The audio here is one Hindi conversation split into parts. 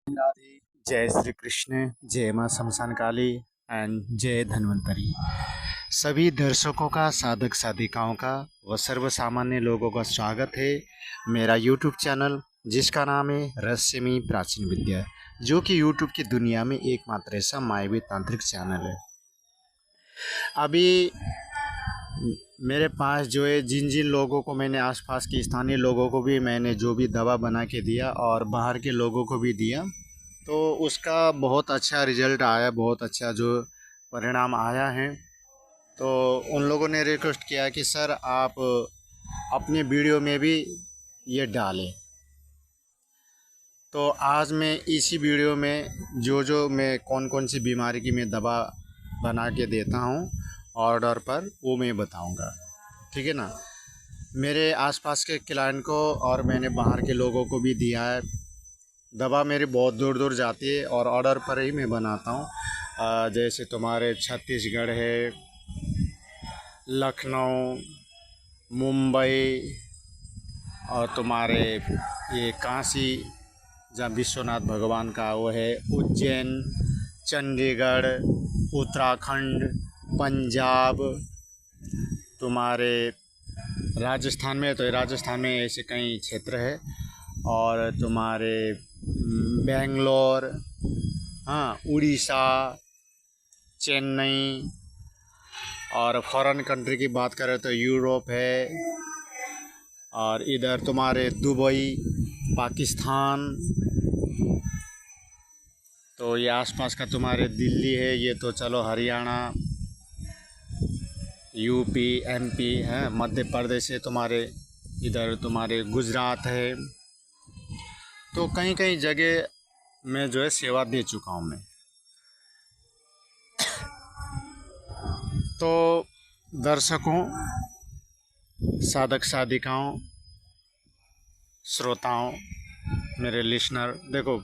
राधे। जय श्री कृष्ण, जय माँ शमशान काली एंड जय धन्वंतरी। सभी दर्शकों का, साधक साधिकाओं का व सर्व सामान्य लोगों का स्वागत है मेरा यूट्यूब चैनल जिसका नाम है रहस्यमयी प्राचीन विद्या, जो कि यूट्यूब की दुनिया में एकमात्र ऐसा मायावी तांत्रिक चैनल है। अभी मेरे पास जो है जिन जिन लोगों को मैंने आसपास के स्थानीय लोगों को भी मैंने जो भी दवा बना के दिया और बाहर के लोगों को भी दिया, तो उसका बहुत अच्छा रिजल्ट आया, बहुत अच्छा जो परिणाम आया है। तो उन लोगों ने रिक्वेस्ट किया कि सर आप अपने वीडियो में भी ये डालें। तो आज मैं इसी वीडियो में जो मैं कौन कौन सी बीमारी की मैं दवा बना के देता हूँ ऑर्डर पर, वो मैं बताऊँगा, ठीक है ना। मेरे आसपास के क्लाइंट को और मैंने बाहर के लोगों को भी दिया है। दवा मेरी बहुत दूर दूर जाती है और ऑर्डर पर ही मैं बनाता हूँ। जैसे तुम्हारे छत्तीसगढ़ है, लखनऊ, मुंबई और तुम्हारे ये काशी जहाँ विश्वनाथ भगवान का वो है, उज्जैन, चंडीगढ़, उत्तराखंड, पंजाब, तुम्हारे राजस्थान में, तो राजस्थान में ऐसे कई क्षेत्र है, और तुम्हारे बेंगलोर, हाँ, उड़ीसा, चेन्नई, और फॉरेन कंट्री की बात करें तो यूरोप है, और इधर तुम्हारे दुबई, पाकिस्तान, तो ये आसपास का तुम्हारे दिल्ली है, ये तो चलो हरियाणा, यूपी, एमपी है, मध्य प्रदेश है, तुम्हारे इधर तुम्हारे गुजरात है। तो कई कई जगह मैं जो है सेवा दे चुका हूँ मैं। तो दर्शकों, साधक साधिकाओं, श्रोताओं, मेरे लिसनर, देखो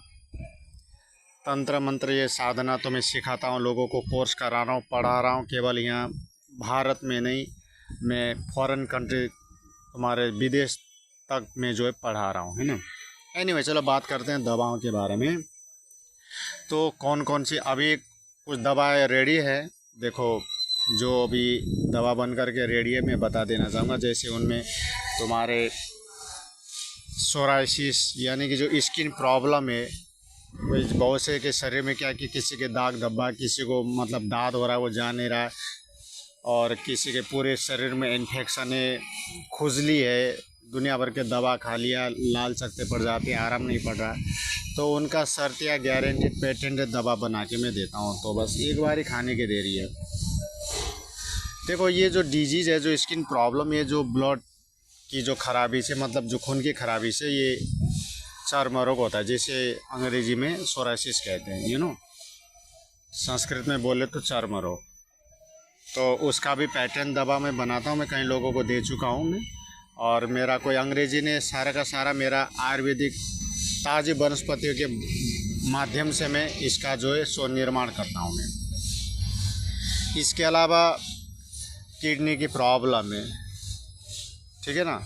तंत्र मंत्र ये साधना तो मैं सिखाता हूँ लोगों को, कोर्स करा रहा हूँ, पढ़ा रहा हूँ, केवल यहाँ भारत में नहीं, मैं फॉरेन कंट्री तुम्हारे विदेश तक में जो है पढ़ा रहा हूँ, है ना। एनीवे, चलो बात करते हैं दवाओं के बारे में। तो कौन कौन सी अभी कुछ दवाएं रेडी है, देखो जो अभी दवा बन करके रेडी है मैं बता देना चाहूँगा। जैसे उनमें तुम्हारे सोराइसिस यानी कि जो स्किन प्रॉब्लम है, वही बहुत से के शरीर में क्या कि किसी के दाग धब्बा, किसी को मतलब दाद हो रहा है वो जा नहीं रहा है, और किसी के पूरे शरीर में इन्फेक्शन है, खुजली है, दुनिया भर के दवा खा लिया, लाल चकत्ते पड़ जाते हैं, आराम नहीं पड़ रहा, तो उनका शर्त या गारंटेड पेटेंट दवा बना के मैं देता हूँ। तो बस एक बार ही खाने की देरी है। देखो ये जो डिजीज़ है, जो स्किन प्रॉब्लम, ये जो ब्लड की जो खराबी से, मतलब जो खून की खराबी से ये चर्म रोग होता है, जिसे अंग्रेजी में सोराइसिस कहते हैं, संस्कृत में बोले तो चर्म रोग। तो उसका भी पैटर्न दवा मैं बनाता हूँ, मैं कई लोगों को दे चुका हूँ मैं। और मेरा कोई अंग्रेजी ने सारा का सारा मेरा आयुर्वेदिक ताज़ी वनस्पतियों के माध्यम से मैं इसका जो है सो निर्माण करता हूँ मैं। इसके अलावा किडनी की प्रॉब्लम है, ठीक है ना।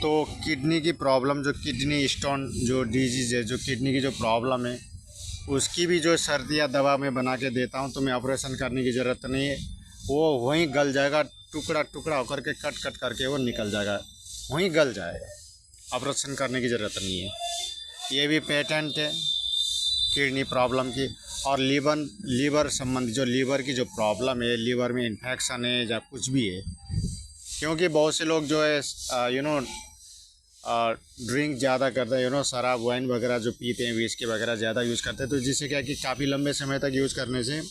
तो किडनी की प्रॉब्लम, जो किडनी स्टोन जो डिजीज़ है, जो किडनी की जो प्रॉब्लम है, उसकी भी जो सर्दी या दवा मैं बना के देता हूँ। तो मैं ऑपरेशन करने की ज़रूरत नहीं है, वो वहीं गल जाएगा, टुकड़ा टुकड़ा होकर के कट कट करके वो निकल जाएगा, वहीं गल जाएगा, ऑपरेशन करने की ज़रूरत नहीं है। ये भी पेटेंट है किडनी प्रॉब्लम की। और लीवर संबंधी, जो लीवर की जो प्रॉब्लम है, लीवर में इन्फेक्शन है या कुछ भी है, क्योंकि बहुत से लोग जो है ड्रिंक ज़्यादा करते हैं, शराब वाइन वगैरह जो पीते हैं, विस्की वगैरह ज़्यादा यूज़ करते हैं, तो जिससे क्या है कि काफ़ी लंबे समय तक यूज़ करने से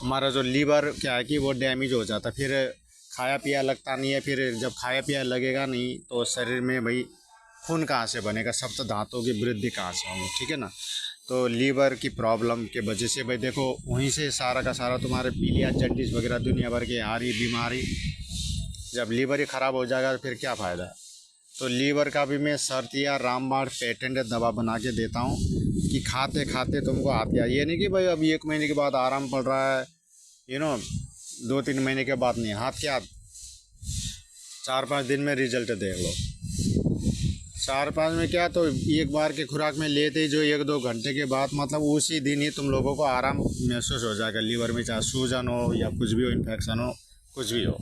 हमारा जो लीवर क्या है कि वो डैमेज हो जाता है, फिर खाया पिया लगता नहीं है, फिर जब खाया पिया लगेगा नहीं तो शरीर में भाई खून कहाँ से बनेगा, सप्त धातुओं की वृद्धि कहाँ से होंगी, ठीक है ना। तो लीवर की प्रॉब्लम के वजह से भाई देखो वहीं से सारा का सारा तुम्हारे पीलिया, जन्डिस वगैरह दुनिया भर की आ रही बीमारी, जब लीवर ही ख़राब हो जाएगा तो फिर क्या फ़ायदा। तो लीवर का भी मैं शर्त या रामबाण पेटेंट दवा बना के देता हूँ कि खाते खाते तुमको हाथ गया, ये नहीं कि भाई अभी 1 महीने के बाद आराम पड़ रहा है, 2-3 महीने के बाद नहीं, हाथ क्या 4-5 दिन में रिजल्ट देख लो, 4-5 में क्या, तो एक बार की खुराक में लेते ही जो 1-2 घंटे के बाद मतलब उसी दिन ही तुम लोगों को आराम महसूस हो जाएगा। लीवर में चाहे सूजन हो या कुछ भी हो, इन्फेक्शन हो, कुछ भी हो।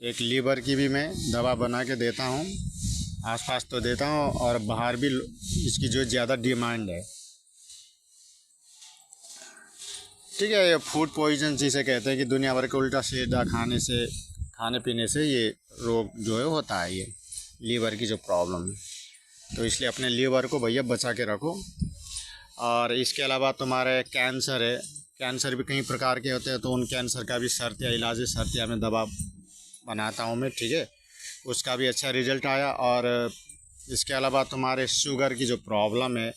एक लीवर की भी मैं दवा बना के देता हूँ, आसपास तो देता हूँ, और बाहर भी इसकी जो ज़्यादा डिमांड है। ठीक है, ये फूड पॉइजन जिसे कहते हैं कि दुनिया भर के उल्टा सीधा खाने पीने से ये रोग जो है होता है, ये लीवर की जो प्रॉब्लम है। तो इसलिए अपने लीवर को भैया बचा के रखो। और इसके अलावा तुम्हारे कैंसर है, कैंसर भी कई प्रकार के होते हैं, तो उन कैंसर का भी सर्तिया इलाज है, सर्तिया में दवा बनाता हूँ मैं। ठीक है, उसका भी अच्छा रिजल्ट आया। और इसके अलावा तुम्हारे शुगर की जो प्रॉब्लम है,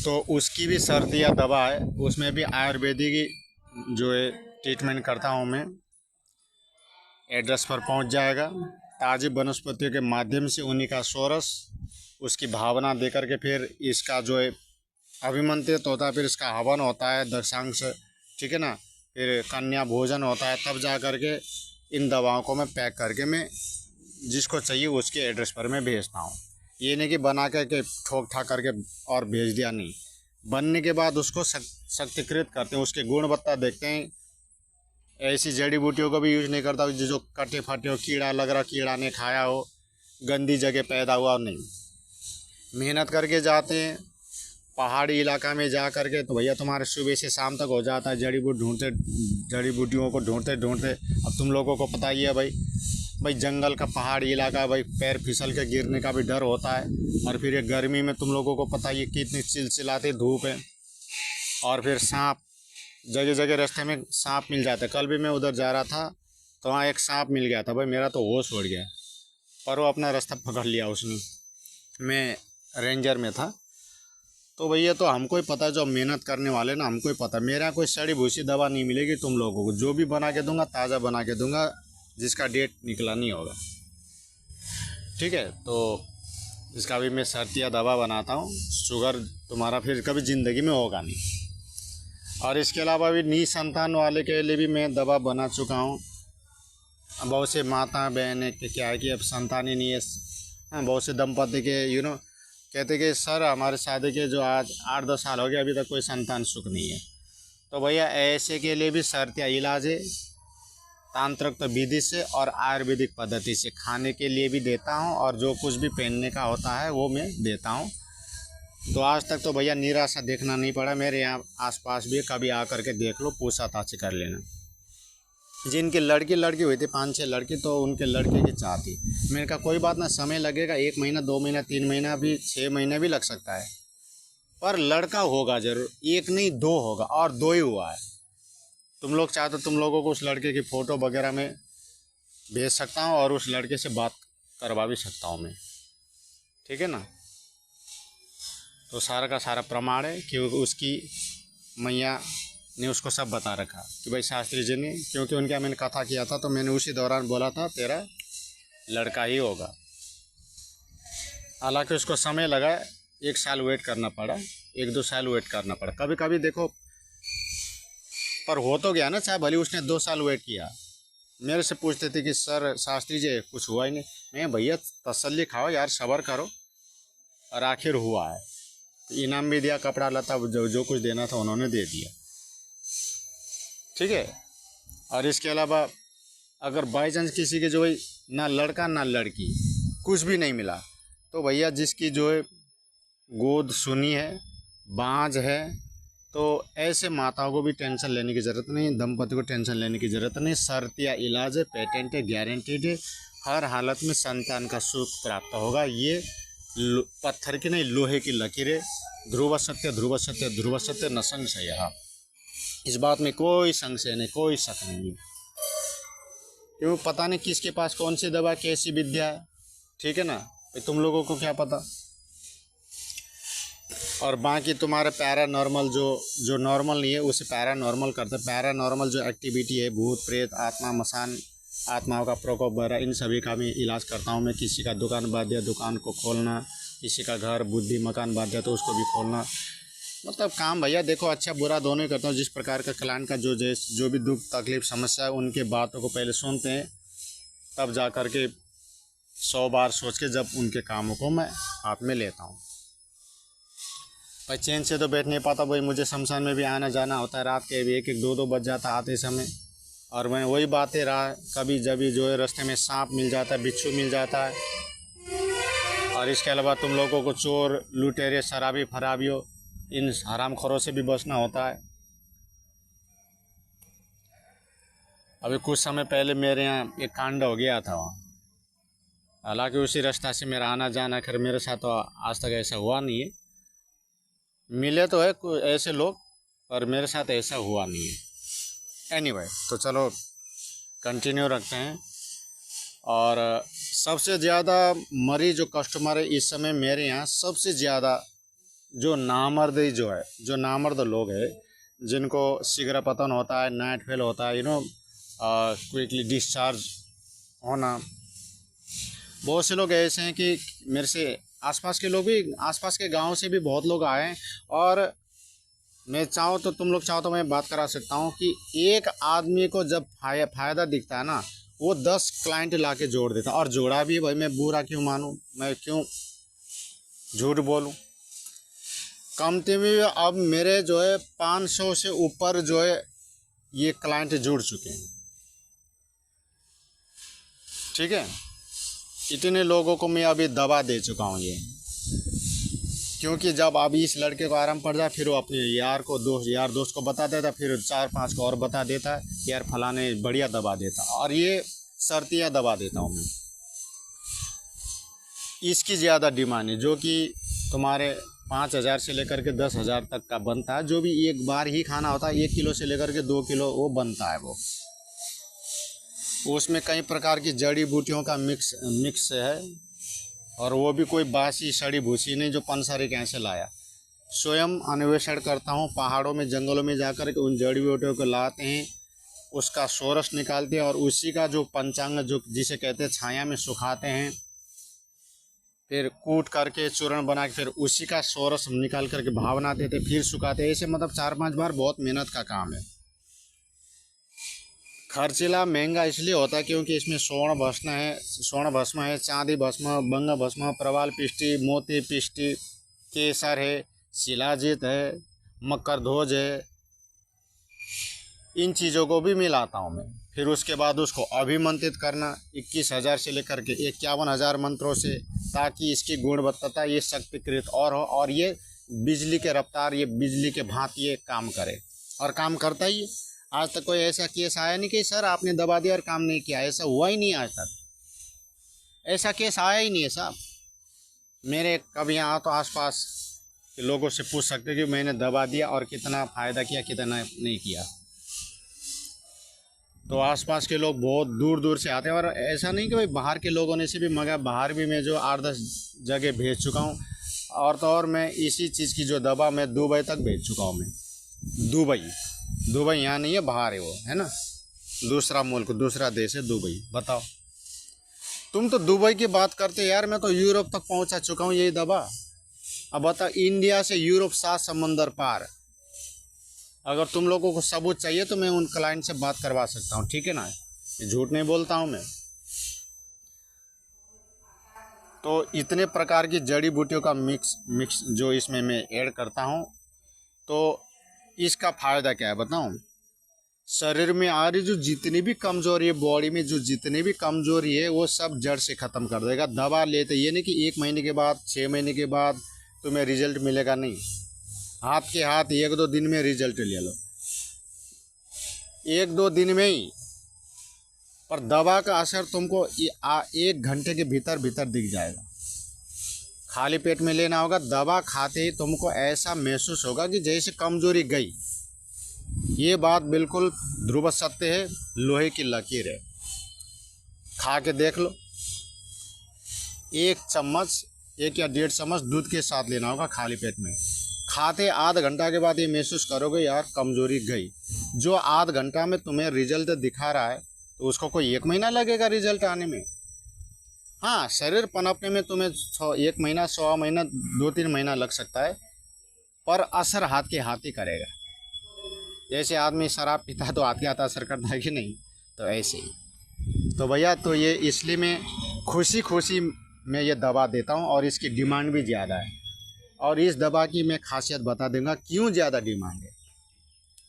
तो उसकी भी सर्तिया दवा है, उसमें भी आयुर्वेदिक जो है ट्रीटमेंट करता हूँ मैं। एड्रेस पर पहुँच जाएगा। ताज़ी वनस्पतियों के माध्यम से उन्हीं का सोरस, उसकी भावना दे करके फिर इसका जो है अभिमंत्रित होता है, फिर इसका हवन होता है दशांश, ठीक है ना, फिर कन्या भोजन होता है, तब जा करके इन दवाओं को मैं पैक करके मैं जिसको चाहिए उसके एड्रेस पर मैं भेजता हूँ। ये नहीं कि बना करके ठोक ठाक करके और भेज दिया, नहीं। बनने के बाद उसको शक्तिकृत करते हैं, उसके गुणवत्ता देखते हैं। ऐसी जड़ी बूटियों को भी यूज नहीं करता जो कटे फटे हो, कीड़ा लग रहा, कीड़ा ने खाया हो, गंदी जगह पैदा हुआ, नहीं। मेहनत करके जाते हैं पहाड़ी इलाका में जा करके, तो भैया तुम्हारे सुबह से शाम तक हो जाता है जड़ी बूटियों को ढूंढते ढूंढते। अब तुम लोगों को पता ही है भाई जंगल का पहाड़ी इलाका, भाई पैर फिसल के गिरने का भी डर होता है। और फिर ये गर्मी में तुम लोगों को पता ही है कितनी चिलचिलाती धूप है। और फिर सांप, जगह जगह रास्ते में सांप मिल जाता है। कल भी मैं उधर जा रहा था तो वहाँ एक सांप मिल गया था, भाई मेरा तो होश उड़ गया, और वो अपना रास्ता पकड़ लिया उसने। मैं रेंजर में था। तो भैया तो हमको ही पता है, जो मेहनत करने वाले ना, हमको ही पता। मेरा कोई सड़ी भूसी दवा नहीं मिलेगी तुम लोगों को। जो भी बना के दूंगा ताज़ा बना के दूंगा, जिसका डेट निकला नहीं होगा। ठीक है, तो इसका भी मैं सर्तिया दवा बनाता हूँ। शुगर तुम्हारा फिर कभी ज़िंदगी में होगा नहीं। और इसके अलावा भी निसंतान वाले के लिए भी मैं दवा बना चुका हूँ। बहुत से माता बहन के क्या है कि अब संतान ही नहीं है। बहुत से दंपति के कहते कि सर हमारे शादी के जो आज 8-10 साल हो गए, अभी तक कोई संतान सुख नहीं है। तो भैया ऐसे के लिए भी सर्तिया इलाज है, तांत्रिक विधि से और आयुर्वेदिक पद्धति से। खाने के लिए भी देता हूँ, और जो कुछ भी पहनने का होता है वो मैं देता हूँ। तो आज तक तो भैया निराशा देखना नहीं पड़ा। मेरे यहाँ आसपास भी कभी आ करके देख लो, पूछताछ कर लेना। जिनकी लड़की हुई थी 5-6 लड़की, तो उनके लड़के की चाह थी। मैंने कहा कोई बात ना, समय लगेगा, 1 महीना 2 महीना 3 महीना भी 6 महीने भी लग सकता है, पर लड़का होगा जरूर। 1 नहीं 2 होगा, और 2 ही हुआ है। तुम लोग चाहो तो तुम लोगों को उस लड़के की फ़ोटो वगैरह में भेज सकता हूँ, और उस लड़के से बात करवा भी सकता हूँ मैं। ठीक है ना, तो सारा का सारा प्रमाण है कि उसकी मैया ने उसको सब बता रखा कि भाई शास्त्री जी ने, क्योंकि उनके यहाँ मैंने कथा किया था, तो मैंने उसी दौरान बोला था तेरा लड़का ही होगा। हालांकि उसको समय लगा, 1 साल वेट करना पड़ा, 1-2 साल वेट करना पड़ा। कभी कभी देखो, पर हो तो गया ना, चाहे भले उसने 2 साल वेट किया। मेरे से पूछते थे कि सर शास्त्री जी कुछ हुआ ही नहीं। मैं भैया तसल्ली खाओ यार, सब्र करो, और आखिर हुआ है। तो इनाम भी दिया, कपड़ा लता जो कुछ देना था उन्होंने दे दिया। ठीक है, और इसके अलावा अगर बाई चांस किसी के जो है ना लड़का ना लड़की, कुछ भी नहीं मिला, तो भैया जिसकी जो है गोद सुनी है, बांझ है, तो ऐसे माताओं को भी टेंशन लेने की ज़रूरत नहीं, दंपति को टेंशन लेने की ज़रूरत नहीं। सर्तिया इलाज है, पेटेंट है, गारंटीड है। हर हालत में संतान का सुख प्राप्त होगा। ये पत्थर की नहीं, लोहे की लकीर है। ध्रुव सत्य ध्रुव सत्य ध्रुव सत्य न संशय। इस बात में कोई संशय नहीं, कोई शक नहीं है। क्यों, पता नहीं किसके पास कौन सी दवा, कैसी विद्या है। ठीक है ना, तुम लोगों को क्या पता। और बाकी तुम्हारे पैरानॉर्मल जो नॉर्मल नहीं है, उसे पैरानॉर्मल करते। पैरानॉर्मल जो एक्टिविटी है, भूत प्रेत आत्मा मसान, आत्माओं का प्रकोप वगैरह, इन सभी का भी इलाज करता हूँ मैं। किसी का दुकान बांध दिया, दुकान को खोलना, किसी का घर बुद्धि मकान बांध दिया तो उसको भी खोलना। मतलब काम भैया देखो अच्छा बुरा दोनों ही करता हूँ। जिस प्रकार का क्लाइंट का जो भी दुख तकलीफ समस्या है, उनके बातों को पहले सुनते हैं, तब जा कर के 100 बार सोच के जब उनके कामों को मैं हाथ में लेता हूँ। भाई चैन से तो बैठ नहीं पाता भाई, मुझे शमशान में भी आना जाना होता है, रात के भी 1-1 2-2 बज जाता आते समय। और मैं वही बातें रहा, कभी जभी जो है रास्ते में सांप मिल जाता है, बिच्छू मिल जाता है। और इसके अलावा तुम लोगों को चोर लुटेरे शराबी फराबियों इन हरामखोरों से भी बचना होता है। अभी कुछ समय पहले मेरे यहाँ एक कांड हो गया था वहाँ, हालांकि उसी रास्ता से मेरा आना जाना, खैर मेरे साथ तो आज तक ऐसा हुआ नहीं है, मिले तो है ऐसे लोग, पर मेरे साथ ऐसा हुआ नहीं है। एनीवे तो चलो कंटिन्यू रखते हैं। और सबसे ज़्यादा मरीज जो कस्टमर है इस समय मेरे यहाँ, सबसे ज़्यादा जो नामर्दी जो है, जो नामर्द लोग हैं, जिनको शीघ्र पतन होता है, नाइट फेल होता है, क्विकली डिस्चार्ज होना। बहुत से लोग ऐसे हैं कि मेरे से आसपास के लोग भी, आसपास के गांव से भी बहुत लोग आए हैं। और मैं चाहूँ तो, तुम लोग चाहो तो मैं बात करा सकता हूँ कि एक आदमी को जब फ़ायदा दिखता है ना, वो 10 क्लाइंट ला के जोड़ देता है। और जोड़ा भी भाई, मैं बुरा क्यों मानूँ, मैं क्यों झूठ बोलूँ। कमती में अब मेरे जो है 500 से ऊपर जो है ये क्लाइंट जुड़ चुके हैं, ठीक है। इतने लोगों को मैं अभी दवा दे चुका हूँ ये, क्योंकि जब अभी इस लड़के को आराम पड़ जाए, फिर वो अपने यार दोस्त को बता देता, फिर 4-5 को और बता देता है कि यार फलाने बढ़िया दवा देता। और ये सर्तियाँ दवा देता हूँ मैं। इसकी ज़्यादा डिमांड है, जो कि तुम्हारे 5,000 से लेकर के 10,000 तक का बनता है। जो भी एक बार ही खाना होता है, 1 किलो से लेकर के 2 किलो वो बनता है। वो उसमें कई प्रकार की जड़ी बूटियों का मिक्स है, और वो भी कोई बासी सड़ी भूसी नहीं जो पंसारी कैसे लाया। स्वयं अन्वेषण करता हूँ, पहाड़ों में जंगलों में जाकर के उन जड़ी बूटियों को लाते हैं, उसका सोरस निकालते हैं, और उसी का जो पंचांग जो जिसे कहते हैं छाया में सुखाते हैं, फिर कूट करके चूर्ण बना के फिर उसी का सोरस निकाल करके भावना देते, फिर सुखाते। ऐसे मतलब 4-5 बार, बहुत मेहनत का काम है। खर्चीला महंगा इसलिए होता है क्योंकि इसमें स्वर्ण भस्म है, चांदी भस्म, बंग भस्म, प्रवाल पिष्टि, मोती पिष्टि, केसर है, शिलाजीत है, मकर ध्वज है, इन चीज़ों को भी मिलाता हूँ मैं। फिर उसके बाद उसको अभिमंत्रित करना 21,000 से लेकर के 51,000 मंत्रों से, ताकि इसकी गुणवत्ता ये शक्तिकृत और हो, और ये बिजली के रफ्तार, ये बिजली के भांति ये काम करे, और काम करता ही है। आज तक कोई ऐसा केस आया नहीं कि सर आपने दबा दिया और काम नहीं किया, ऐसा हुआ ही नहीं आज तक, ऐसा केस आया ही नहीं है साहब मेरे। कभी यहाँ तो आसपास के लोगों से पूछ सकते कि मैंने दबा दिया और कितना फ़ायदा किया, कितना नहीं किया। तो आसपास के लोग बहुत दूर दूर से आते हैं। और ऐसा नहीं कि भाई बाहर के लोगों ने से भी मंगा, बाहर भी मैं जो 8-10 जगह भेज चुका हूँ। और तो और मैं इसी चीज़ की जो दवा मैं दुबई तक भेज चुका हूँ। मैं दुबई यहाँ नहीं है, बाहर है वो, है ना, दूसरा मुल्क, दूसरा देश है दुबई। बताओ, तुम तो दुबई की बात करते यार, मैं तो यूरोप तक पहुँचा चुका हूँ यही दवा। अब बताओ, इंडिया से यूरोप 7 समंदर पार। अगर तुम लोगों को सबूत चाहिए तो मैं उन क्लाइंट से बात करवा सकता हूँ, ठीक है ना, झूठ नहीं बोलता हूँ मैं। तो इतने प्रकार की जड़ी बूटियों का मिक्स जो इसमें मैं ऐड करता हूँ, तो इसका फ़ायदा क्या है बताऊँ। शरीर में आ रही जो जितनी भी कमजोरी है, बॉडी में जो जितनी भी कमजोरी है, वो सब जड़ से ख़त्म कर देगा। दवा लेते ये नहीं कि 1 महीने के बाद, 6 महीने के बाद तुम्हें रिजल्ट मिलेगा, नहीं। हाथ के हाथ 1-2 दिन में रिजल्ट ले लो, 1-2 दिन में ही। पर दवा का असर तुमको 1 घंटे के भीतर दिख जाएगा। खाली पेट में लेना होगा, दवा खाते ही तुमको ऐसा महसूस होगा कि जैसे कमजोरी गई। ये बात बिल्कुल ध्रुव सत्य है, लोहे की लकीर है। खा के देख लो। 1 चम्मच, 1 या 1.5 चम्मच दूध के साथ लेना होगा खाली पेट में। खाते आधा घंटा के बाद ये महसूस करोगे यार कमजोरी गई। जो आधा घंटा में तुम्हें रिजल्ट दिखा रहा है, तो उसको कोई 1 महीना लगेगा रिजल्ट आने में। हाँ, शरीर पनपने में तुम्हें 1 महीना, 100 महीना, 2-3 महीना लग सकता है, पर असर हाथ के हाथ ही करेगा। जैसे आदमी शराब पीता है तो हाथ के हाथ असर करता है कि नहीं, तो ऐसे ही। तो भैया, तो ये इसलिए मैं खुशी खुशी मैं ये दवा देता हूँ और इसकी डिमांड भी ज़्यादा है। और इस दवा की मैं खासियत बता दूंगा क्यों ज़्यादा डिमांड है।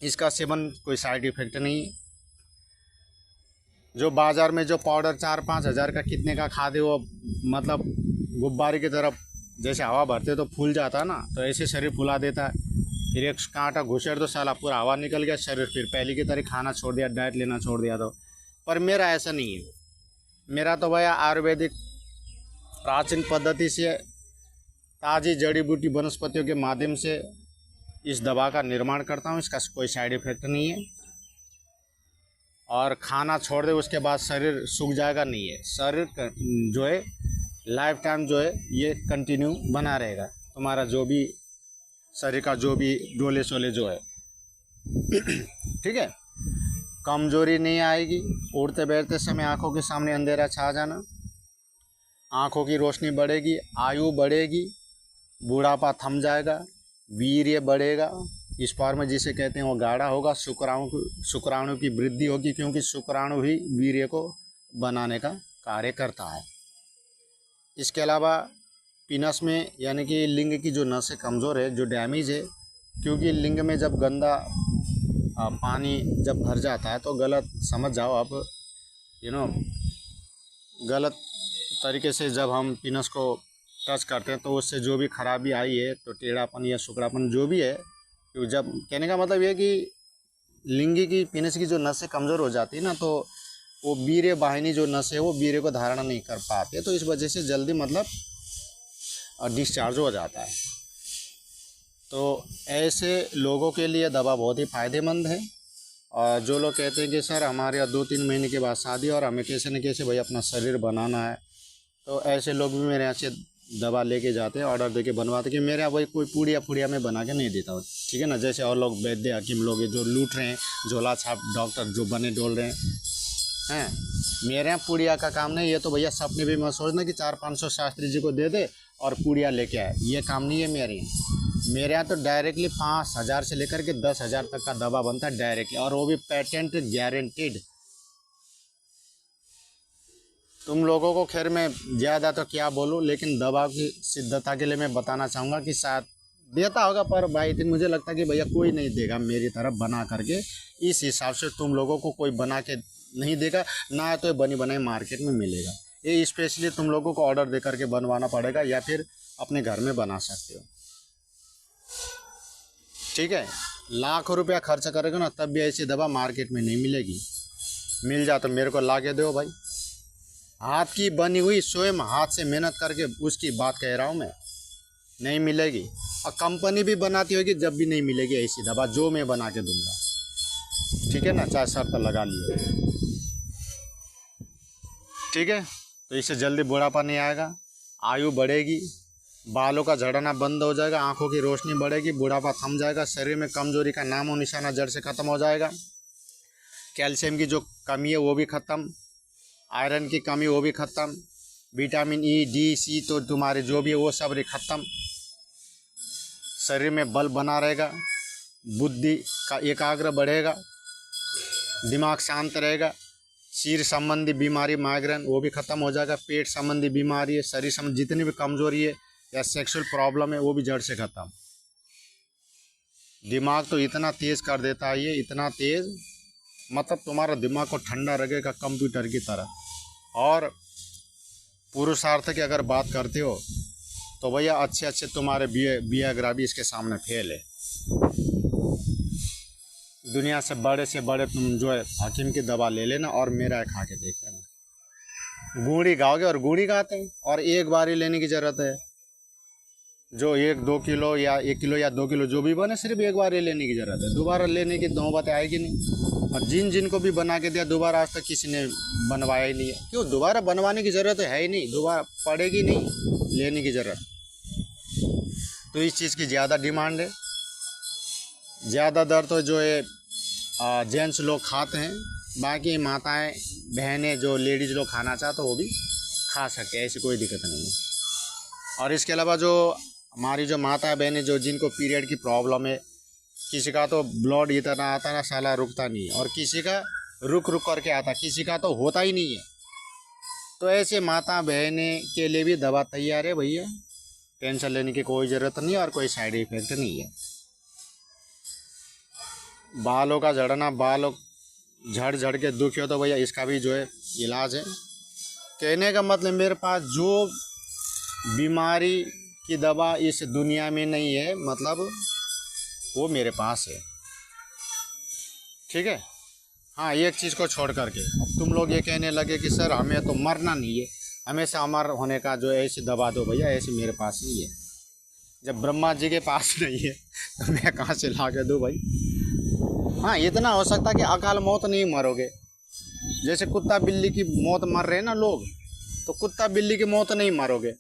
इसका सेवन कोई साइड इफ़ेक्ट नहीं है। जो बाज़ार में जो पाउडर 4-5 हज़ार का कितने का खाते वो मतलब गुब्बारे की तरफ जैसे हवा भरते तो फूल जाता है ना, तो ऐसे शरीर फुला देता है। फिर एक कांटा घुसेड़ तो साला पूरा हवा निकल गया, शरीर फिर पहले की तरह खाना छोड़ दिया, डाइट लेना छोड़ दिया। तो पर मेरा ऐसा नहीं है। मेरा तो भैया आयुर्वेदिक प्राचीन पद्धति से ताज़ी जड़ी बूटी वनस्पतियों के माध्यम से इस दवा का निर्माण करता हूँ। इसका कोई साइड इफ़ेक्ट नहीं है। और खाना छोड़ दे उसके बाद शरीर सूख जाएगा नहीं है। शरीर जो है लाइफ टाइम जो है ये कंटिन्यू बना रहेगा। तुम्हारा जो भी शरीर का जो भी डोले शोले जो है ठीक है, कमजोरी नहीं आएगी। उड़ते बैठते समय आंखों के सामने अंधेरा छा जाना, आंखों की रोशनी बढ़ेगी, आयु बढ़ेगी, बुढ़ापा थम जाएगा, वीर्य बढ़ेगा, स्पर्म जिसे कहते हैं वो गाढ़ा होगा, शुक्राणु की वृद्धि होगी, क्योंकि शुक्राणु ही वीर्य को बनाने का कार्य करता है। इसके अलावा पीनस में यानी कि लिंग की जो नसें कमज़ोर है, जो डैमेज है, क्योंकि लिंग में जब गंदा पानी जब भर जाता है तो गलत समझ जाओ आप गलत तरीके से जब हम पीनस को टच करते हैं तो उससे जो भी खराबी आई है, तो टेढ़ापन या सुकड़ापन जो भी है, तो जब कहने का मतलब ये कि लिंगी की पीनस की जो नसें कमज़ोर हो जाती है ना, तो वो वीर्य वाहिनी जो नस है वो वीर्य को धारण नहीं कर पाते, तो इस वजह से जल्दी मतलब डिस्चार्ज हो जाता है। तो ऐसे लोगों के लिए दवा बहुत ही फ़ायदेमंद है। और जो लोग कहते हैं कि सर हमारे यहाँ 2-3 महीने के बाद शादी और हमें कैसे न कैसे भाई अपना शरीर बनाना है, तो ऐसे लोग भी मेरे यहाँ से दवा लेके जाते हैं, ऑर्डर देके बनवाते। कि मेरे यहाँ भाई कोई पूड़िया में बना के नहीं देता हूँ, ठीक है ना। जैसे और लोग वैद्य हकीम लोग जो लूट रहे हैं, झोला छाप डॉक्टर जो बने डोल रहे हैं, मेरे यहाँ पुड़िया का काम नहीं। ये तो भैया सपने भी मत सोचना कि 400-500 शास्त्री जी को दे दे और पुड़िया लेके आए, ये काम नहीं है मेरे यहाँ। मेरे यहाँ तो डायरेक्टली 5,000 से लेकर के 10,000 तक का दवा बनता है डायरेक्टली, और वो भी पेटेंट गारंटीड। तुम लोगों को खैर मैं ज़्यादा तो क्या बोलूँ, लेकिन दवा की सिद्धता के लिए मैं बताना चाहूँगा कि शायद देता होगा, पर भाई दिन मुझे लगता है कि भैया कोई नहीं देगा मेरी तरफ बना करके। इस हिसाब से तुम लोगों को कोई बना के नहीं देगा ना, तो ये बनी बनाई मार्केट में मिलेगा। ये स्पेशली तुम लोगों को ऑर्डर दे करके बनवाना पड़ेगा, या फिर अपने घर में बना सकते हो, ठीक है। लाखों रुपया खर्च करोगे ना, तब भी ऐसी दवा मार्केट में नहीं मिलेगी। मिल जा तो मेरे को ला के दो भाई। हाथ की बनी हुई स्वयं हाथ से मेहनत करके उसकी बात कह रहा हूँ मैं, नहीं मिलेगी। और कंपनी भी बनाती होगी जब भी नहीं मिलेगी ऐसी दवा जो मैं बना के दूंगा, ठीक है ना, चाहे शर्त लगा लियो, ठीक है। तो इससे जल्दी बुढ़ापा नहीं आएगा, आयु बढ़ेगी, बालों का झड़ना बंद हो जाएगा, आंखों की रोशनी बढ़ेगी, बुढ़ापा थम जाएगा, शरीर में कमजोरी का नामो निशाना जड़ से ख़त्म हो जाएगा, कैल्शियम की जो कमी है वो भी ख़त्म, आयरन की कमी वो भी ख़त्म, विटामिन ई डी सी तो तुम्हारे जो भी है वो सब ख़त्म, शरीर में बल बना रहेगा, बुद्धि का एकाग्र बढ़ेगा, दिमाग शांत रहेगा, सिर संबंधी बीमारी माइग्रेन वो भी ख़त्म हो जाएगा, पेट संबंधी बीमारी है, शरीर संबंधी जितनी भी कमजोरी है या सेक्सुअल प्रॉब्लम है वो भी जड़ से ख़त्म। दिमाग तो इतना तेज़ कर देता है ये, इतना तेज़ मतलब तुम्हारा दिमाग को ठंडा रखेगा कंप्यूटर की तरह। और पुरुषार्थ की अगर बात करते हो तो भैया अच्छे तुम्हारे बियाग्राफी इसके सामने फेल है। दुनिया से बड़े तुम जो है हकीम की दवा ले लेना और मेरा खा के देख लेना। गुड़ी गाओगे और गुड़ी गाते हैं, और एक बार ही लेने की ज़रूरत है। जो 1-2 किलो या 1 किलो या 2 किलो जो भी बने, सिर्फ एक बार ही लेने की ज़रूरत है, दोबारा लेने की नौबत आएगी नहीं। और जिनको भी बना के दिया दोबारा आज तक किसी ने बनवाया ही नहीं है। क्यों? दोबारा बनवाने की ज़रूरत है ही नहीं, दोबारा पड़ेगी नहीं लेने की ज़रूरत। तो इस चीज़ की ज़्यादा डिमांड है। ज़्यादातर तो जो है जेंट्स लोग खाते हैं, बाकी माताएं बहनें जो लेडीज़ लोग खाना चाहते वो भी खा सकते हैं, ऐसी कोई दिक्कत नहीं है। और इसके अलावा जो हमारी जो माता बहनें जो जिनको पीरियड की प्रॉब्लम है, किसी का तो ब्लड इतना आता ना साला रुकता नहीं है, और किसी का रुक करके आता, किसी का तो होता ही नहीं है। तो ऐसे माता बहने के लिए भी दवा तैयार है भैया, टेंशन लेने की कोई ज़रूरत नहीं है और कोई साइड इफेक्ट नहीं है। बालों का झड़ना, बालों झड़ झड़ के दुखी हो तो भैया इसका भी जो है इलाज है। कहने का मतलब मेरे पास जो बीमारी की दवा इस दुनिया में नहीं है, मतलब वो मेरे पास है, ठीक है। हाँ, एक चीज़ को छोड़ करके अब तुम लोग ये कहने लगे कि सर हमें तो मरना नहीं है, हमेशा अमर होने का जो ऐसी दवा दो भैया, ऐसी मेरे पास नहीं है। जब ब्रह्मा जी के पास नहीं है तो मैं कहाँ से ला के दूँ भाई। हाँ, इतना हो सकता कि अकाल मौत नहीं मरोगे, जैसे कुत्ता बिल्ली की मौत मर रहे हैं ना लोग, तो कुत्ता बिल्ली की मौत नहीं मरोगे,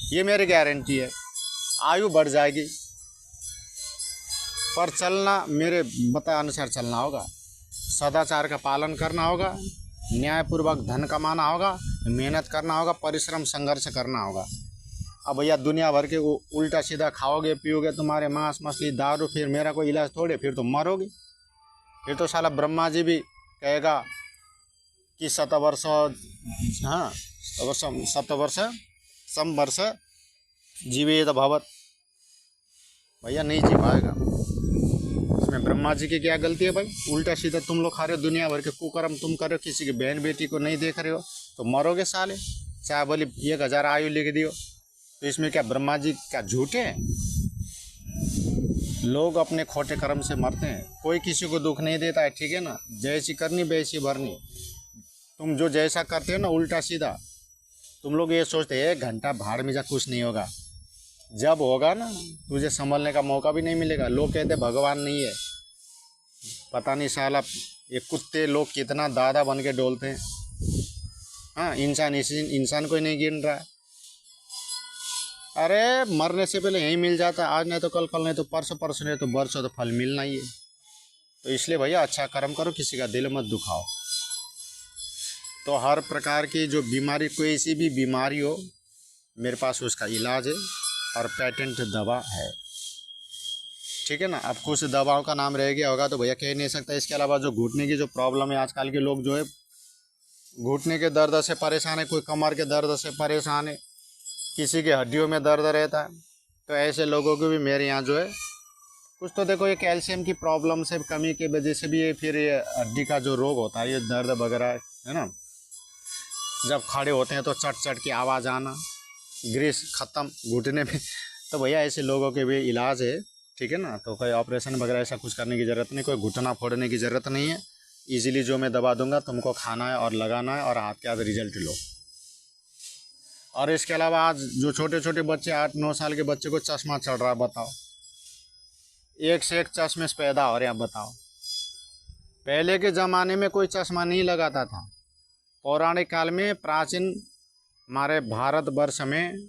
ये मेरी गारंटी है। आयु बढ़ जाएगी, पर चलना मेरे बता अनुसार चलना होगा, सदाचार का पालन करना होगा, न्यायपूर्वक धन कमाना होगा, मेहनत करना होगा, परिश्रम संघर्ष करना होगा। अब भैया दुनिया भर के उल्टा सीधा खाओगे पियोगे, तुम्हारे मांस मछली दारू, फिर मेरा कोई इलाज थोड़े, फिर तो मरोगे। फिर तो साला ब्रह्मा जी भी कहेगा कि शतवर्ष, हाँ शतवर्ष संवर्ष जीवेत भवत, भैया नहीं जी पाएगा। इसमें ब्रह्मा जी की क्या गलती है भाई? उल्टा सीधा तुम लोग खा रहे हो, दुनिया भर के कुकर्म तुम कर रहे हो, किसी की बहन बेटी को नहीं देख रहे हो तो मरोगे साले, चाहे बोली 1000 आयु लिख दियो, तो इसमें क्या ब्रह्मा जी क्या झूठे हैं? लोग अपने खोटे कर्म से मरते हैं, कोई किसी को दुख नहीं देता है, ठीक है ना। जैसी करनी वैसी भरनी। तुम जो जैसा करते हो ना उल्टा सीधा, तुम लोग ये सोचते हैं 1 घंटा भाड़ में जा कुछ नहीं होगा, जब होगा ना तुझे संभलने का मौका भी नहीं मिलेगा। लोग कहते भगवान नहीं है, पता नहीं साला ये कुत्ते लोग कितना दादा बन के डोलते हैं। हाँ, इंसान को ही नहीं गिन रहा है। अरे मरने से पहले यहीं मिल जाता है, आज नहीं तो कल, कल नहीं तो परसों, परसों नहीं तो बरसों, तो फल मिलना ही है। तो इसलिए भैया अच्छा कर्म करो, किसी का दिल मत दुखाओ। तो हर प्रकार की जो बीमारी, कोई सी भी बीमारी हो, मेरे पास उसका इलाज है और पेटेंट दवा है, ठीक है ना। अब कुछ दवाओं का नाम रह गया होगा तो भैया कह नहीं सकता। इसके अलावा जो घुटने की जो प्रॉब्लम है, आजकल के लोग जो है घुटने के दर्द से परेशान है, कोई कमर के दर्द से परेशान है, किसी के हड्डियों में दर्द रहता है, तो ऐसे लोगों को भी मेरे यहाँ जो है कुछ तो देखो, ये कैल्शियम की प्रॉब्लम से कमी की वजह से भी ये फिर ये हड्डी का जो रोग होता है, ये दर्द वगैरह है ना, जब खड़े होते हैं तो चट चट की आवाज़ आना, ग्रीस ख़त्म घुटने में, तो भैया ऐसे लोगों के भी इलाज है, ठीक है ना। तो कोई ऑपरेशन वगैरह ऐसा कुछ करने की ज़रूरत नहीं, कोई घुटना फोड़ने की ज़रूरत नहीं है। इजीली जो मैं दवा दूंगा तुमको खाना है और लगाना है और हाथ के हाथ रिजल्ट लो। और इसके अलावा आज जो छोटे छोटे बच्चे, 8-9 साल के बच्चे को चश्मा चढ़ रहा है, बताओ, एक से एक चश्मे से पैदा हो रहे हैं। बताओ, पहले के ज़माने में कोई चश्मा नहीं लगाता था। पौराणिक काल में, प्राचीन हमारे भारतवर्ष में,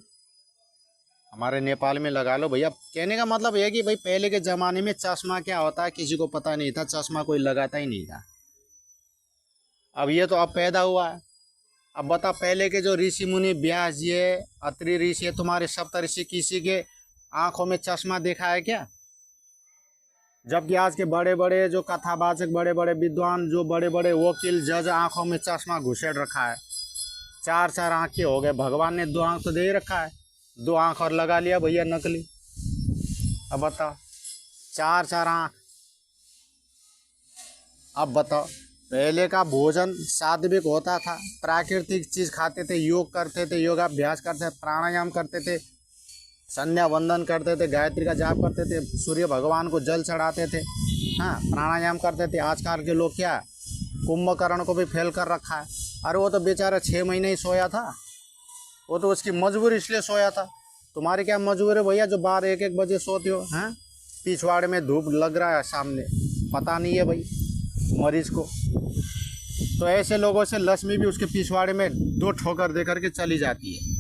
हमारे नेपाल में लगा लो भैया। कहने का मतलब है कि भाई पहले के ज़माने में चश्मा क्या होता है किसी को पता नहीं था, चश्मा कोई लगाता ही नहीं था। अब ये तो अब पैदा हुआ है। अब बता, पहले के जो ऋषि मुनि, व्यास जी है, अत्रि ऋषि है, तुम्हारे सप्तऋषि, किसी के आंखों में चश्मा देखा है क्या? जबकि आज के बड़े बड़े जो कथावाचक, बड़े बड़े विद्वान, जो बड़े बड़े वकील, जज, आंखों में चश्मा घुसेड़ रखा है। 4-4 आँखें हो गए, भगवान ने 2 आँख तो दे रखा है, 2 आँख और लगा लिया भैया नकली। अब बताओ, 4-4 आँख। अब बताओ, पहले का भोजन सात्विक होता था, प्राकृतिक चीज़ खाते थे, योग करते थे, योगाभ्यास करते थे, प्राणायाम करते थे, संध्या वंदन करते थे, गायत्री का जाप करते थे, सूर्य भगवान को जल चढ़ाते थे, हाँ प्राणायाम करते थे। आजकल के लोग क्या, कुंभकर्ण को भी फेल कर रखा है। अरे वो तो बेचारा 6 महीने ही सोया था, वो तो उसकी मजबूरी इसलिए सोया था। तुम्हारी क्या मजबूरी है भैया जो 12-1 बजे सोते हो? हैं, पिछवाड़े में धूप लग रहा है सामने, पता नहीं है भाई मरीज को। तो ऐसे लोगों से लक्ष्मी भी उसके पिछवाड़े में 2 ठोकर दे करके चली जाती है।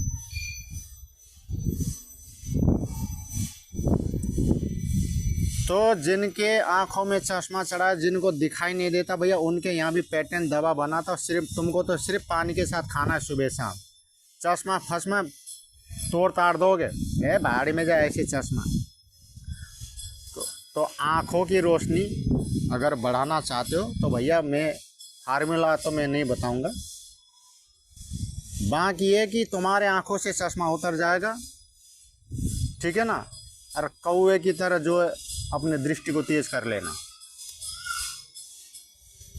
तो जिनके आंखों में चश्मा चढ़ा है, जिनको दिखाई नहीं देता भैया, उनके यहाँ भी पेटेंट दवा बना था। सिर्फ तुमको तो सिर्फ पानी के साथ खाना है सुबह शाम। चश्मा फश्मा तोड़ ताड़ दोगे, भाड़ी में जाए ऐसे चश्मा। तो आँखों की रोशनी अगर बढ़ाना चाहते हो तो भैया मैं फार्मूला तो मैं नहीं बताऊंगा, बाकी ये कि तुम्हारे आंखों से चश्मा उतर जाएगा, ठीक है ना, और कौवे की तरह जो है अपने दृष्टि को तेज कर लेना।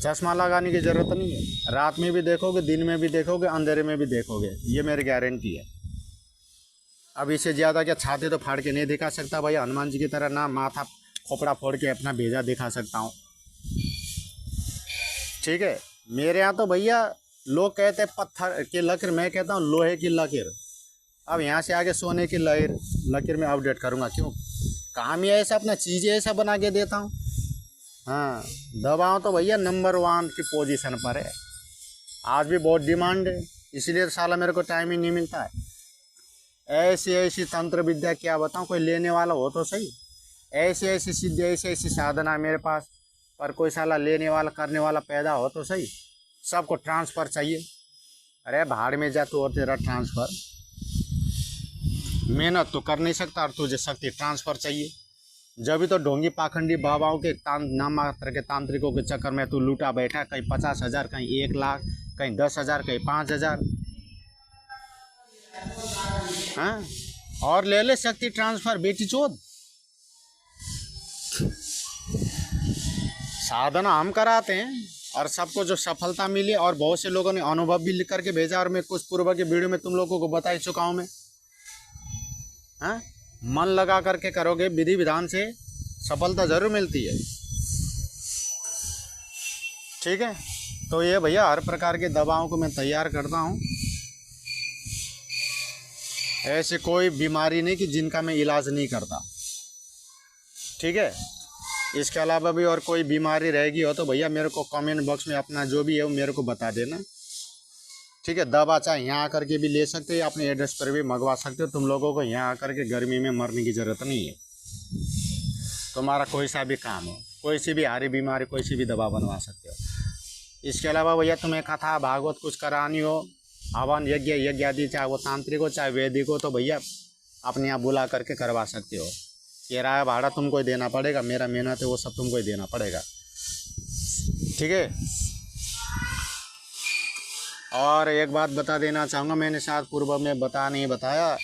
चश्मा लगाने की जरूरत नहीं है, रात में भी देखोगे, दिन में भी देखोगे, अंधेरे में भी देखोगे, ये मेरी गारंटी है। अब इससे ज़्यादा क्या छाते तो फाड़ के नहीं दिखा सकता भैया, हनुमान जी की तरह ना माथा खोपड़ा फोड़ के अपना भेजा दिखा सकता हूँ, ठीक है। मेरे यहाँ तो भैया लोग कहते हैं पत्थर की लकीर, मैं कहता हूँ लोहे की लकीर। अब यहाँ से आगे सोने की लकीर में अपडेट करूँगा, क्यों, काम ही ऐसा, अपना चीज़ें ऐसा बना के देता हूँ। हाँ, दवाओं तो भैया नंबर 1 की पोजीशन पर है, आज भी बहुत डिमांड है, इसलिए तो साला मेरे को टाइम ही नहीं मिलता है। ऐसी ऐसी तंत्र विद्या क्या बताऊँ, कोई लेने वाला हो तो सही, ऐसी ऐसी सिद्धि, ऐसी ऐसी साधना है मेरे पास, पर कोई साला लेने वाला करने वाला पैदा हो तो सही। सबको ट्रांसफ़र चाहिए, अरे भाड़ में जा तू और तेरा ट्रांसफ़र, मेहनत तो कर नहीं सकता और तुझे शक्ति ट्रांसफ़र चाहिए। जब भी तो ढोंगी पाखंडी बाबाओं के नाम मात्र के तांत्रिकों के चक्कर में तू लूटा बैठा, कहीं 50,000, कहीं 1 लाख, कहीं 10,000, कहीं 5,000। हाँ, और ले ले शक्ति ट्रांसफ़र बेटी चोद। साधना हम कराते हैं और सबको जो सफलता मिली, और बहुत से लोगों ने अनुभव भी लिख करके भेजा, और मैं कुछ पूर्व के वीडियो में तुम लोगों को बता ही चुका हूँ मैं। हाँ, मन लगा करके करोगे, विधि विधान से सफलता जरूर मिलती है, ठीक है। तो ये भैया हर प्रकार के दवाओं को मैं तैयार करता हूँ, ऐसे कोई बीमारी नहीं कि जिनका मैं इलाज नहीं करता, ठीक है। इसके अलावा भी और कोई बीमारी रहेगी हो तो भैया मेरे को कमेंट बॉक्स में अपना जो भी है वो मेरे को बता देना, ठीक है। दवा चाहे यहाँ आकर के भी ले सकते हो, अपने एड्रेस पर भी मंगवा सकते हो, तुम लोगों को यहाँ आकर के गर्मी में मरने की ज़रूरत नहीं है। तुम्हारा कोई सा भी काम हो, कोई सी भी हारी बीमारी, कोई सी भी दवा बनवा सकते हो। इसके अलावा भैया तुम्हें कथा भागवत कुछ करानी हो, हवन यज्ञ आदि, चाहे वो तांत्रिक हो चाहे वैदिक हो, तो भैया अपने यहाँ बुला करके करवा सकते हो। किराया भाड़ा तुमको ही देना पड़ेगा, मेरा मेहनत है वो सब तुमको ही देना पड़ेगा, ठीक है। और एक बात बता देना चाहूँगा, मैंने शायद पूर्व में नहीं बताया,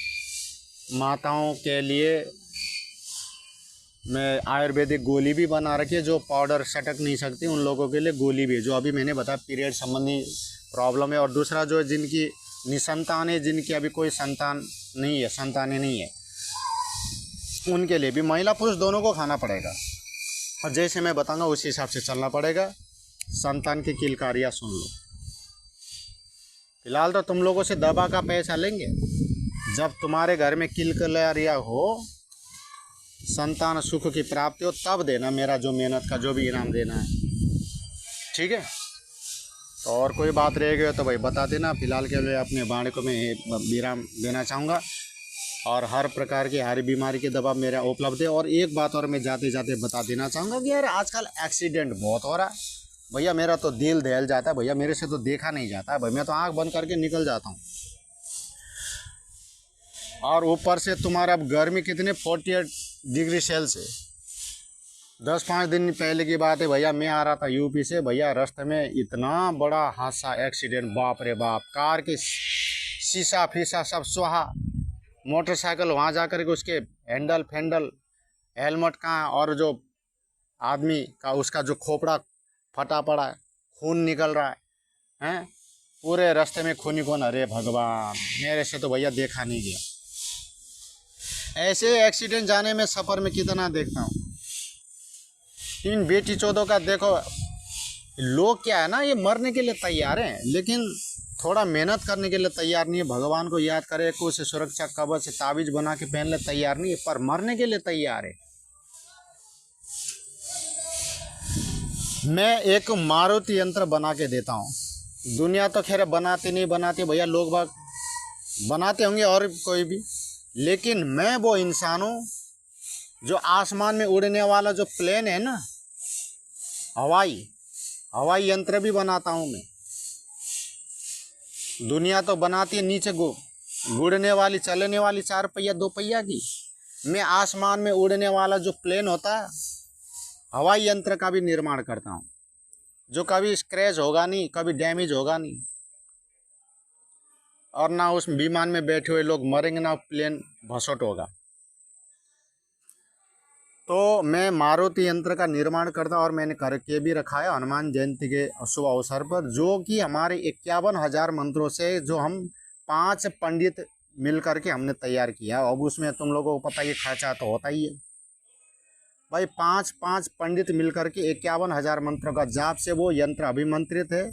माताओं के लिए मैं आयुर्वेदिक गोली भी बना रखी है, जो पाउडर सटक नहीं सकती उन लोगों के लिए गोली भी है, जो अभी मैंने बताया पीरियड संबंधी प्रॉब्लम है। और दूसरा जो है जिनकी निसंतान है, जिनकी अभी कोई संतानें नहीं है, उनके लिए भी महिला पुरुष दोनों को खाना पड़ेगा, और जैसे मैं बताऊंगा उसी हिसाब से चलना पड़ेगा। संतान की किलकारियाँ सुन लो। फिलहाल तो तुम लोगों से दवा का पैसा लेंगे, जब तुम्हारे घर में किलकारियाँ हो, संतान सुख की प्राप्ति हो, तब देना मेरा जो मेहनत का जो भी इनाम देना है, ठीक है। तो और कोई बात रह गई तो भाई बता देना। फिलहाल के लिए अपने वाणी को मैं विराम देना चाहूँगा, और हर प्रकार की हर बीमारी की दवा मेरा उपलब्ध है। और एक बात और मैं जाते जाते बता देना चाहूँगा कि यार आजकल एक्सीडेंट बहुत हो रहा है भैया, मेरा तो दिल दहल जाता है भैया, मेरे से तो देखा नहीं जाता है भाई, मैं तो आंख बंद करके निकल जाता हूँ। और ऊपर से तुम्हारा अब गर्मी कितने 48 डिग्री सेल्सियस। 10-5 दिन पहले की बात है भैया, मैं आ रहा था यूपी से भैया, रास्ते में इतना बड़ा हादसा, एक्सीडेंट, बाप रे बाप, कार की शीशा फीसा सब सुहा, मोटरसाइकिल वहाँ जा कर के उसके हैंडल फेंडल, हेलमेट कहाँ, और जो आदमी का उसका जो खोपड़ा फटा पड़ा है, खून निकल रहा है, पूरे रास्ते में खून ही खून। अरे भगवान, मेरे से तो भैया देखा नहीं गया। ऐसे एक्सीडेंट जाने में सफ़र में कितना देखता हूँ। इन बेटी चौदों का देखो, लोग क्या है ना, ये मरने के लिए तैयार हैं, लेकिन थोड़ा मेहनत करने के लिए तैयार नहीं है। भगवान को याद करे, कुछ सुरक्षा कवच से ताबीज बना के पहन ले, तैयार नहीं है, पर मरने के लिए तैयार है। मैं एक मारुति यंत्र बना के देता हूँ। दुनिया तो खैर बनाती नहीं बनाती भैया, लोग बाग बनाते होंगे और कोई भी, लेकिन मैं वो इंसान हूँ जो आसमान में उड़ने वाला जो प्लेन है ना, हवाई यंत्र भी बनाता हूँ मैं। दुनिया तो बनाती है नीचे गुड़ने वाली, चलने वाली 4 पहिया 2 पहिया की, मैं आसमान में उड़ने वाला जो प्लेन होता है, हवाई यंत्र का भी निर्माण करता हूँ, जो कभी स्क्रैच होगा नहीं, कभी डैमेज होगा नहीं। और ना उस विमान में बैठे हुए लोग मरेंगे, ना प्लेन भसोट होगा। तो मैं मारुति यंत्र का निर्माण करता और मैंने करके भी रखा है हनुमान जयंती के शुभ अवसर पर, जो कि हमारे 51,000 मंत्रों से जो हम 5 पंडित मिल करके हमने तैयार किया। अब उसमें तुम लोगों को पता ही खर्चा तो होता ही है भाई। 5 पंडित मिल करके 51,000 मंत्रों का जाप से वो यंत्र अभिमंत्रित है।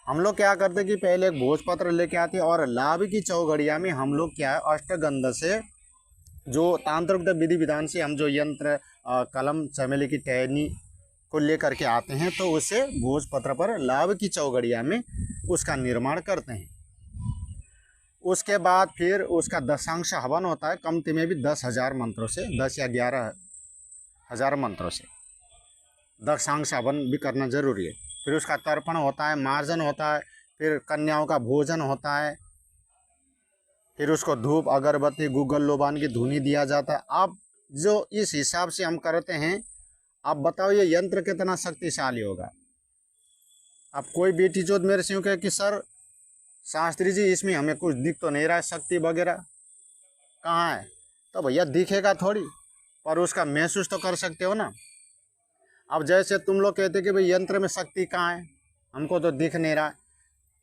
हम लोग क्या करते कि पहले एक भोजपत्र लेके आते और लाभ की चौघड़िया में हम लोग क्या है अष्टगंध से जो तांत्रिक विधि विधान से हम जो यंत्र कलम चमेली की टहनी को लेकर के आते हैं, तो उसे भोजपत्र पर लाभ की चौघड़िया में उसका निर्माण करते हैं। उसके बाद फिर उसका दशांश हवन होता है, कमती में भी 10,000 मंत्रों से, 10 या 11,000 मंत्रों से दशांश हवन भी करना जरूरी है। फिर उसका तर्पण होता है, मार्जन होता है, फिर कन्याओं का भोजन होता है, फिर उसको धूप अगरबत्ती गूगल लोबान की धुनी दिया जाता है। अब जो इस हिसाब से हम करते हैं, आप बताओ ये यंत्र कितना शक्तिशाली होगा। अब कोई बेटी चौथ मेरे से यूँ कहे कि सर शास्त्री जी इसमें हमें कुछ दिख तो नहीं रहा है, शक्ति वगैरह कहाँ है, तो भैया दिखेगा थोड़ी, पर उसका महसूस तो कर सकते हो ना। अब जैसे तुम लोग कहते कि भाई यंत्र में शक्ति कहाँ है, हमको तो दिख नहीं रहा है,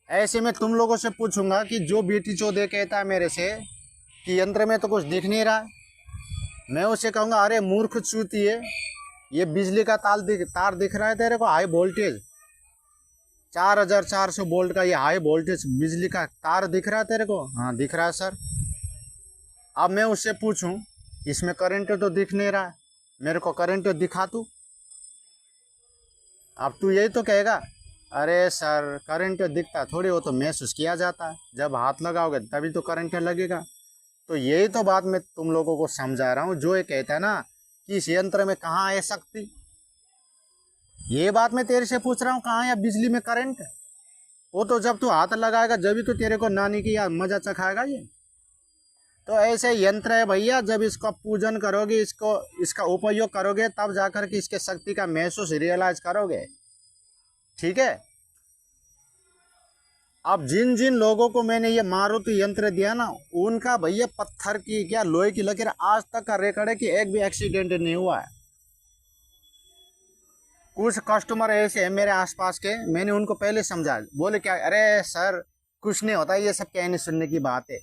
ऐसे में तुम लोगों से पूछूंगा कि जो बेटी चौधे कहता है मेरे से कि यंत्र में तो कुछ दिख नहीं रहा, मैं उसे कहूँगा अरे मूर्ख चूती है, ये बिजली का तार दिख रहा है तेरे को, हाई वोल्टेज 4,400 वोल्ट का ये हाई वोल्टेज बिजली का तार दिख रहा है तेरे को? हाँ दिख रहा है सर। अब मैं उससे पूछूं इसमें करंट तो दिख नहीं रहा है, मेरे को करंट दिखा तू। अब तू यही तो कहेगा अरे सर करंट दिखता थोड़ी, वो तो महसूस किया जाता है, जब हाथ लगाओगे तभी तो करंट लगेगा। तो यही तो बात मैं तुम लोगों को समझा रहा हूँ। जो ये कहता है ना कि इस यंत्र में कहाँ है शक्ति, ये बात मैं तेरे से पूछ रहा हूँ, कहाँ है बिजली में करंट? वो तो जब तू हाथ लगाएगा जब भी तो तेरे को नानी की याद मजा चखाएगा ये। तो ऐसे यंत्र है भैया, जब इसका पूजन करोगे, इसका उपयोग करोगे, तब जाकर के इसके शक्ति का महसूस रियलाइज करोगे, ठीक है। अब जिन जिन लोगों को मैंने ये मारुति यंत्र दिया ना, उनका भैया पत्थर की क्या लोहे की लकीर आज तक का रिकॉर्ड है कि एक भी एक्सीडेंट नहीं हुआ है। कुछ कस्टमर ऐसे हैं मेरे आसपास के, मैंने उनको पहले समझा, बोले क्या अरे सर कुछ नहीं होता, ये सब कहने सुनने की बात है।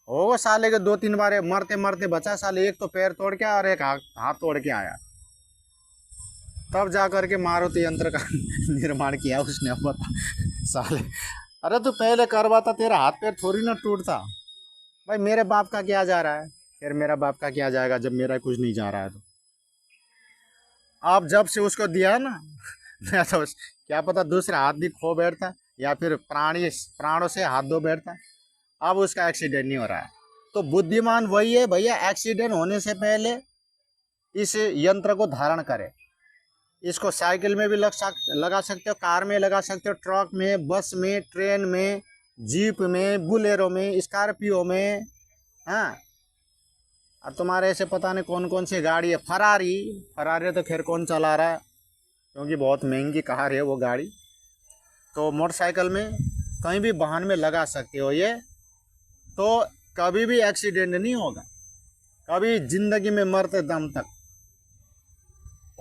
वो साले के 2-3 बार मरते मरते बचा साले, एक तो पैर तोड़ के और एक हाथ तोड़ के आया, तब जाकर के मारुति यंत्र का निर्माण किया उसने। अब बता साले, अरे तू पहले करवाता तेरा हाथ पैर थोड़ी ना टूटता। भाई मेरे बाप का क्या जा रहा है, फिर मेरा बाप का क्या जाएगा जब मेरा कुछ नहीं जा रहा है। तो आप जब से उसको दिया ना, मैं तो क्या पता दूसरा हाथ भी खो बैठता या फिर प्राणों से हाथ धो बैठता। अब उसका एक्सीडेंट नहीं हो रहा है। तो बुद्धिमान वही है भैया, एक्सीडेंट होने से पहले इस यंत्र को धारण करे। इसको साइकिल में भी लगा सकते हो, कार में लगा सकते हो, ट्रक में, बस में, ट्रेन में, जीप में, बुलेरो में, स्कॉर्पियो में, हाँ। और तुम्हारे ऐसे पता नहीं कौन कौन सी गाड़ी है, फरारी तो खैर कौन चला रहा है क्योंकि बहुत महंगी कार है वो गाड़ी। तो मोटरसाइकिल में कहीं भी वाहन में लगा सकते हो ये, तो कभी भी एक्सीडेंट नहीं होगा, कभी जिंदगी में मरते दम तक।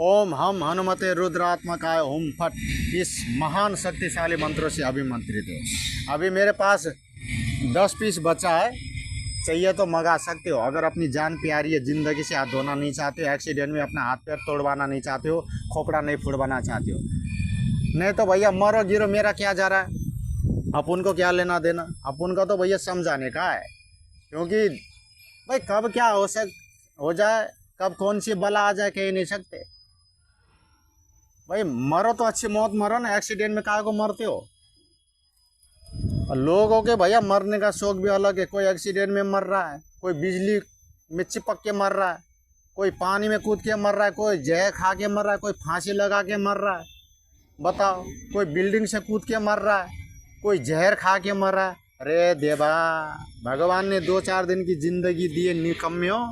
ओम हम हनुमते रुद्रात्मकाय ओम फट इस महान शक्तिशाली मंत्रों से अभिमंत्रित है। अभी मेरे पास 10 पीस बचा है, चाहिए तो मंगा सकते हो। अगर अपनी जान प्यारी है, ज़िंदगी से हाथ धोना नहीं चाहते हो, एक्सीडेंट में अपना हाथ पैर तोड़वाना नहीं चाहते हो, खोपड़ा नहीं फुड़वाना चाहते हो, नहीं तो भैया मरो गिरो मेरा क्या जा रहा है, अपन को क्या लेना देना। अपन का तो भैया समझाने का है, क्योंकि भाई कब क्या हो जाए, कब कौन सी बला आ जाए कह नहीं सकते। भाई मरो तो अच्छी मौत मरो ना, एक्सीडेंट में काहे को मरते हो। और लोगों के भैया मरने का शौक भी अलग है, कोई एक्सीडेंट में मर रहा है, कोई बिजली में चिपक के मर रहा है, कोई पानी में कूद के मर रहा है, कोई जहर खा के मर रहा है, कोई फांसी लगा के मर रहा है, बताओ, कोई बिल्डिंग से कूद के मर रहा है, कोई जहर खा के मर रहा है। अरे देवा, भगवान ने 2-4 दिन की जिंदगी दी है, निकम्मे हो,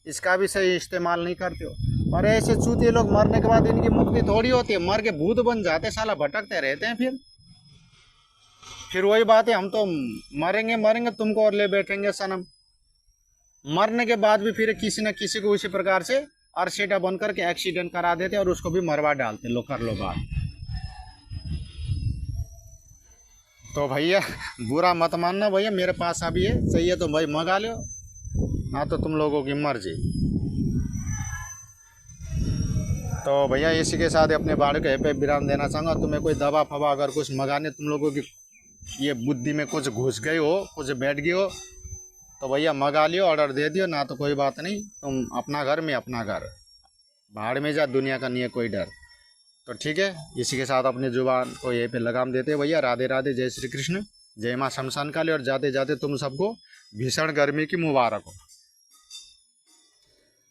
इसका भी सही इस्तेमाल नहीं करते हो। और ऐसे चूते लोग मरने के बाद इनकी मुक्ति थोड़ी होती है, मर के भूत बन जाते, साला भटकते रहते हैं। फिर वही बात है, हम तो मरेंगे मरेंगे तुमको और ले बैठेंगे सनम। मरने के बाद भी फिर किसी न किसी को उसी प्रकार से अर्सेटा बन करके एक्सीडेंट करा देते और उसको भी मरवा डालते, लो कर लो बात। तो भैया बुरा मत मानना भैया, मेरे पास अभी है, चाहिए तो भाई मंगा लो, ना तो तुम लोगों की मर्जी। तो भैया इसी के साथ अपने बारे को पे विराम देना चाहूँगा। तुम्हें कोई दवा फवा अगर कुछ मंगाने तुम लोगों की ये बुद्धि में कुछ घुस गई हो, कुछ बैठ गई हो, तो भैया मंगा लियो, ऑर्डर दे दियो, ना तो कोई बात नहीं, तुम अपना घर में अपना घर, भाड़ में जा, दुनिया का नहीं है कोई डर। तो ठीक है, इसी के साथ अपनी जुबान को यहीं पे लगाम देते हैं भैया। राधे राधे, जय श्री कृष्ण, जय माँ शमशान काली, और जाते जाते तुम सबको भीषण गर्मी की मुबारक हो।